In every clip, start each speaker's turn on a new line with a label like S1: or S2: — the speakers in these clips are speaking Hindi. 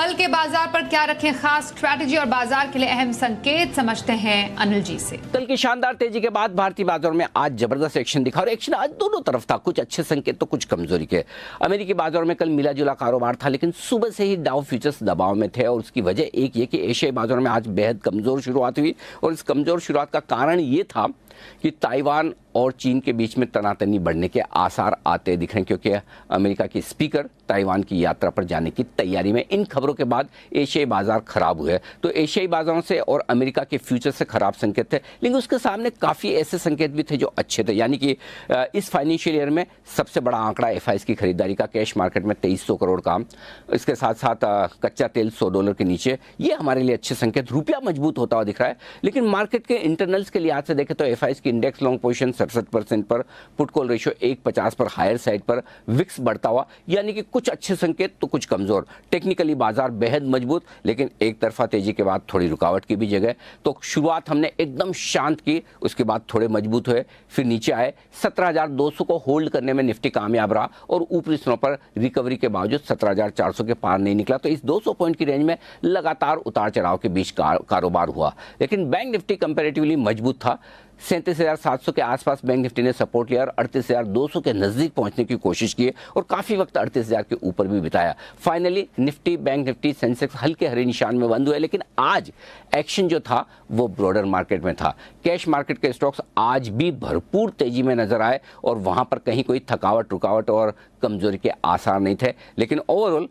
S1: कल के बाजार पर क्या रखें खास स्ट्रैटेजी और बाजार के लिए अहम संकेत, समझते हैं अनिल जी से।
S2: कल की शानदार तेजी के बाद भारतीय बाजारों में आज जबरदस्त एक्शन दिखा और एक्शन आज दोनों तरफ था, कुछ अच्छे संकेत तो कुछ कमजोरी के। अमेरिकी बाजारों में कल मिला जुला कारोबार था, लेकिन सुबह से ही डाउ फ्यूचर्स दबाव में थे और उसकी वजह एक ये कि एशियाई बाजारों में आज बेहद कमजोर शुरुआत हुई और इस कमजोर शुरुआत का कारण ये था कि ताइवान और चीन के बीच में तनातनी बढ़ने के आसार आते दिख रहे हैं, क्योंकि अमेरिका की स्पीकर ताइवान की यात्रा पर जाने की तैयारी में। इन खबरों के बाद एशियाई बाजार खराब हुए, तो एशियाई बाजारों से और अमेरिका के फ्यूचर से खराब संकेत थे, लेकिन उसके सामने काफ़ी ऐसे संकेत भी थे जो अच्छे थे। यानी कि इस फाइनेंशियल ईयर में सबसे बड़ा आंकड़ा एफआईएस की खरीदारी का, कैश मार्केट में 2300 करोड़ का। इसके साथ साथ कच्चा तेल $100 के नीचे, ये हमारे लिए अच्छे संकेत। रुपया मजबूत होता हुआ दिख रहा है, लेकिन मार्केट के इंटरनल्स के लिहाज से देखें तो एफआईएस की इंडेक्स लॉन्ग पोजीशन 67% पर, पुट कॉल रेशियो 1.50 पर हायर साइड पर, विक्स बढ़ता हुआ, यानी कि कुछ अच्छे संकेत तो कुछ कमजोर। टेक्निकली बाजार बेहद मजबूत, लेकिन एक तरफा तेजी के बाद थोड़ी रुकावट की भी जगह। तो शुरुआत हमने एकदम शांत की, उसके बाद थोड़े मजबूत हुए, फिर नीचे आए। 17,200 को होल्ड करने में निफ्टी कामयाब रहा और ऊपरी स्तरों पर रिकवरी के बावजूद 17,400 के पार नहीं निकला। तो इस 200 पॉइंट की रेंज में लगातार उतार चढ़ाव के बीच कारोबार हुआ, लेकिन बैंक निफ्टी कंपैरेटिवली मजबूत था। 37,700 के आसपास बैंक निफ्टी ने सपोर्ट लिया और 38,200 के नजदीक पहुंचने की कोशिश की और काफी वक्त 38,000 के ऊपर भी बिताया। Finally Nifty, bank Nifty, Sensex हल्के हरे निशान में बंद हुए, लेकिन आज एक्शन जो था वो ब्रॉडर मार्केट में था। कैश मार्केट के स्टॉक्स आज भी भरपूर तेजी में नजर आए और वहां पर कहीं कोई थकावट, रुकावट और कमजोरी के आसार नहीं थे। लेकिन ओवरऑल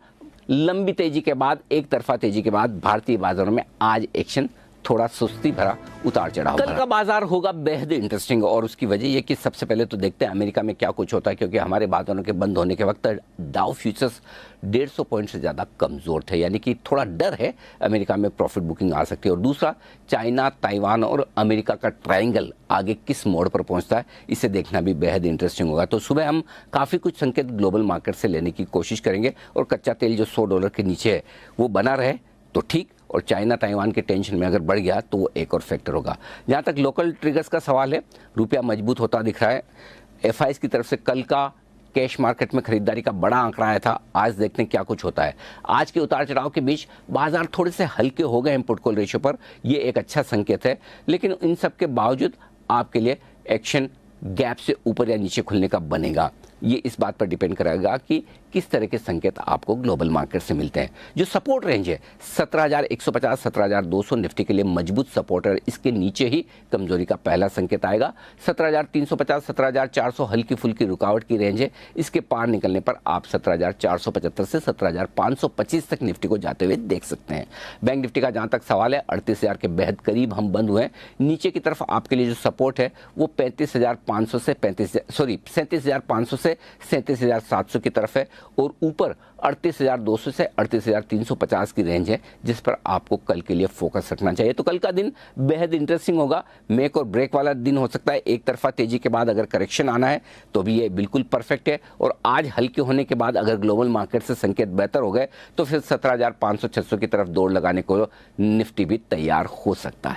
S2: लंबी तेजी के बाद, एक तरफा तेजी के बाद भारतीय बाजारों में आज एक्शन थोड़ा सुस्ती भरा, उतार चढ़ाव। कल का बाजार होगा बेहद इंटरेस्टिंग और उसकी वजह यह कि सबसे पहले तो देखते हैं अमेरिका में क्या कुछ होता है, क्योंकि हमारे बाजारों के बंद होने के वक्त डाउ फ्यूचर्स 150 पॉइंट से ज़्यादा कमज़ोर थे, यानी कि थोड़ा डर है अमेरिका में प्रॉफिट बुकिंग आ सकती है। और दूसरा, चाइना, ताइवान और अमेरिका का ट्रायंगल आगे किस मोड़ पर पहुंचता है, इसे देखना भी बेहद इंटरेस्टिंग होगा। तो सुबह हम काफ़ी कुछ संकेत ग्लोबल मार्केट से लेने की कोशिश करेंगे और कच्चा तेल जो $100 के नीचे है वो बना रहे तो ठीक, और चाइना ताइवान के टेंशन में अगर बढ़ गया तो वो एक और फैक्टर होगा। जहाँ तक लोकल ट्रिगर्स का सवाल है, रुपया मजबूत होता दिख रहा है। एफआईएस की तरफ से कल का कैश मार्केट में खरीदारी का बड़ा आंकड़ा आया था, आज देखते हैं क्या कुछ होता है। आज के उतार चढ़ाव के बीच बाजार थोड़े से हल्के हो गए हैं पुट कॉल रेशियो पर, ये एक अच्छा संकेत है। लेकिन इन सब के बावजूद आपके लिए एक्शन गैप से ऊपर या नीचे खुलने का बनेगा। ये इस बात पर डिपेंड करेगा कि किस तरह के संकेत आपको ग्लोबल मार्केट से मिलते हैं। जो सपोर्ट रेंज है 17,150, 17,200 निफ्टी के लिए मजबूत सपोर्ट है, इसके नीचे ही कमजोरी का पहला संकेत आएगा। 17,350, 17,400 हल्की फुल्की रुकावट की रेंज है, इसके पार निकलने पर आप 17,475 से 17,525 तक निफ्टी को जाते हुए देख सकते हैं। बैंक निफ्टी का जहां तक सवाल है, 38,000 के बेहद करीब हम बंद हुए हैं। नीचे की तरफ आपके लिए जो सपोर्ट है वो 37,500 से 37,500 से 37,700 की तरफ है और ऊपर 38,200 से 38,350 की रेंज है, जिस पर आपको कल के लिए फोकस रखना चाहिए। तो कल का दिन बेहद इंटरेस्टिंग होगा, मेक और ब्रेक वाला दिन हो सकता है। एक तरफा तेजी के बाद अगर करेक्शन आना है तो भी ये बिल्कुल परफेक्ट है, और आज हल्के होने के बाद अगर ग्लोबल मार्केट से संकेत बेहतर हो गए तो फिर 17,500, 600 की तरफ दौड़ लगाने को निफ्टी भी तैयार हो सकता है।